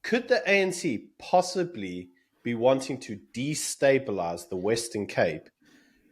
Could the ANC possibly be wanting to destabilize the Western Cape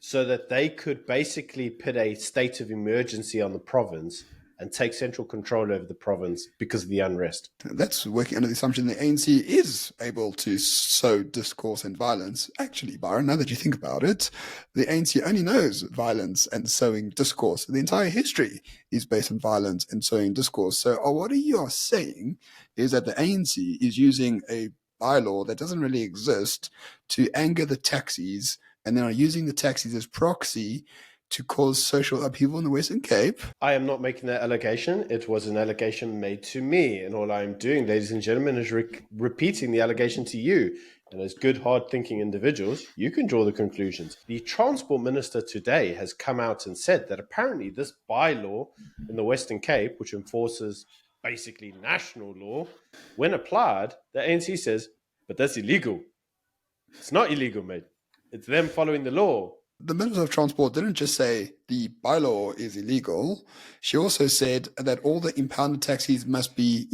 so that they could basically put a state of emergency on the province and take central control over the province because of the unrest? That's working under the assumption the ANC is able to sow discourse and violence. Actually, Byron, now that you think about it, the ANC only knows violence and sowing discourse. The entire history is based on violence and sowing discourse. So what you are saying is that the ANC is using a bylaw that doesn't really exist to anger the taxis, and then are using the taxis as proxy to cause social upheaval in the Western Cape. I am not making that allegation. It was an allegation made to me. And all I'm doing, ladies and gentlemen, is repeating the allegation to you. And as good, hard-thinking individuals, you can draw the conclusions. The Transport Minister today has come out and said that apparently this bylaw in the Western Cape, which enforces basically national law, when applied, the ANC says, but that's illegal. It's not illegal, mate. It's them following the law. The Minister of Transport didn't just say the bylaw is illegal. She also said that all the impounded taxis must be,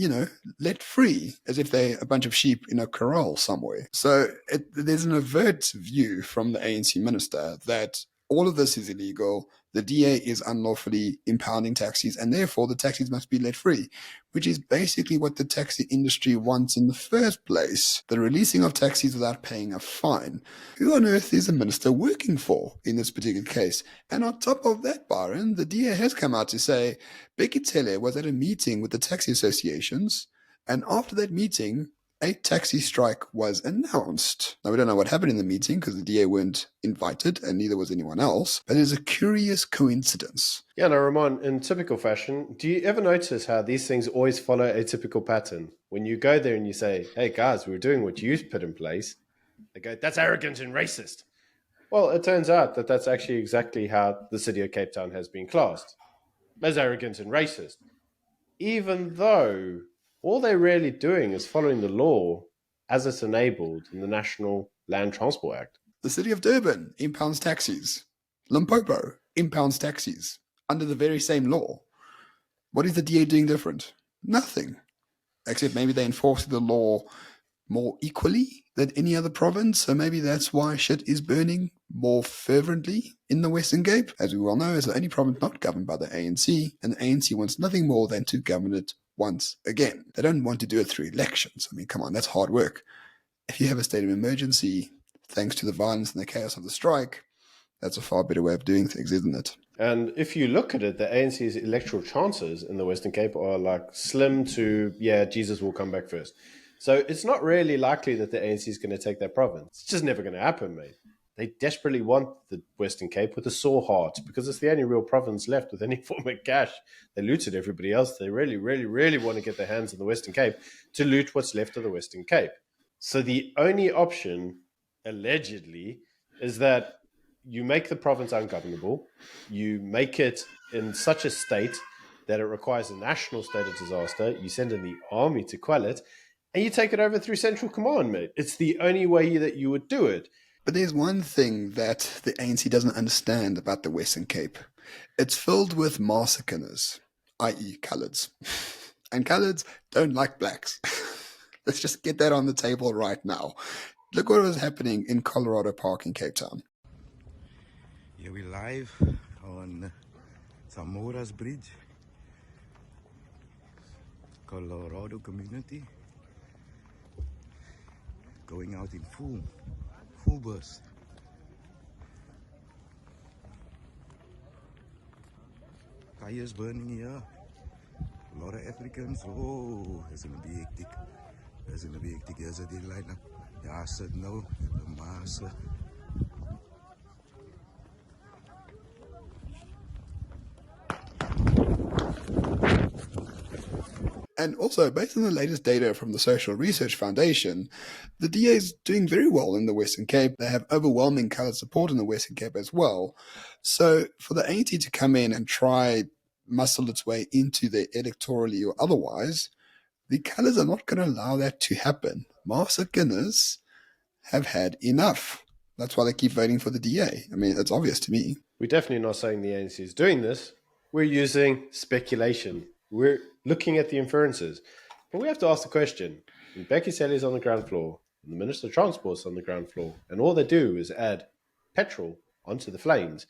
let free, as if they're a bunch of sheep in a corral somewhere. So there's an overt view from the ANC minister that all of this is illegal. The DA is unlawfully impounding taxis, and therefore the taxis must be let free, which is basically what the taxi industry wants in the first place, the releasing of taxis without paying a fine. Who on earth is the minister working for in this particular case? And on top of that, Byron, the DA has come out to say Becky Tele was at a meeting with the taxi associations, and after that meeting, a taxi strike was announced. Now, we don't know what happened in the meeting because the DA weren't invited and neither was anyone else, but it's a curious coincidence. Yeah, no, Ramon, in typical fashion, do you ever notice how these things always follow a typical pattern? When you go there and you say, hey, guys, we're doing what you put in place, they go, that's arrogant and racist. Well, it turns out that that's actually exactly how the city of Cape Town has been classed, as arrogant and racist, even though all they're really doing is following the law as it's enabled in the National Land Transport Act. The city of Durban impounds taxis. Limpopo impounds taxis under the very same law. What is the DA doing different? Nothing. Except maybe they enforce the law more equally than any other province, so maybe that's why shit is burning more fervently in the Western Cape. As we well know, it's the only province not governed by the ANC, and the ANC wants nothing more than to govern it once again. They don't want to do it through elections. I mean, come on, that's hard work. If you have a state of emergency, thanks to the violence and the chaos of the strike, that's a far better way of doing things, isn't it? And if you look at it, the ANC's electoral chances in the Western Cape are like slim to, yeah, Jesus will come back first. So it's not really likely that the ANC is going to take that province. It's just never going to happen, mate. They desperately want the Western Cape with a sore heart because it's the only real province left with any form of cash. They looted everybody else. They really, really, really want to get their hands on the Western Cape to loot what's left of the Western Cape. So the only option, allegedly, is that you make the province ungovernable, you make it in such a state that it requires a national state of disaster, you send in the army to quell it, and you take it over through central command, mate. It's the only way that you would do it. But there's one thing that the ANC doesn't understand about the Western Cape. It's filled with massacres, i.e. coloureds. And coloureds don't like blacks. Let's just get that on the table right now. Look what was happening in Colorado Park in Cape Town. Here we live on Zamora's Bridge, Colorado community, going out in full burst. Tires burning here. A lot of Africans. Oh, it's gonna be hectic. It's gonna be hectic. Here's a day lineup. The Acc No, the Massa. And also, based on the latest data from the Social Research Foundation, the DA is doing very well in the Western Cape. They have overwhelming coloured support in the Western Cape as well. So for the ANC to come in and try muscle its way into there electorally or otherwise, the colours are not going to allow that to happen. Master Guinness have had enough. That's why they keep voting for the DA. I mean, it's obvious to me. We're definitely not saying the ANC is doing this. We're using speculation. We're looking at the inferences. But we have to ask the question, And Becky Selly's on the ground floor, and the Minister of Transport's on the ground floor, and all they do is add petrol onto the flames.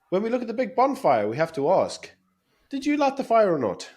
When we look at the big bonfire, we have to ask, did you light the fire or not?